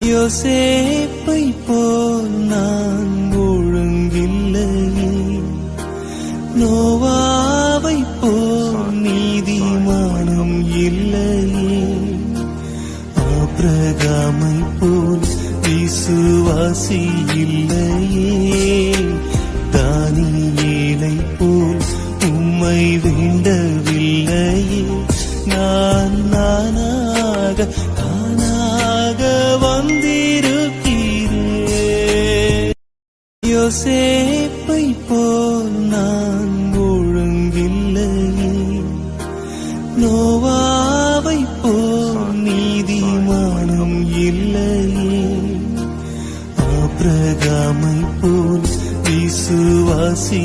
யோசேப்பை போல் நான் ஒழுங்கில்லையே, நோவாவை போல் நீதிமானம் இல்லையே, ஆபிரகாமை போல் விசுவாசி இல்லையே, தானியேலை போல் உம்மை வேண்டவில்லையே, நான் நானாக வந்திருக்கிறேன். யோசேப்பை போல் நான் ஒழுங்கில்லையே, நோவாவை போல் நீதிமானம் இல்லையே, ஆபிரகாமை போல் விசுவாசி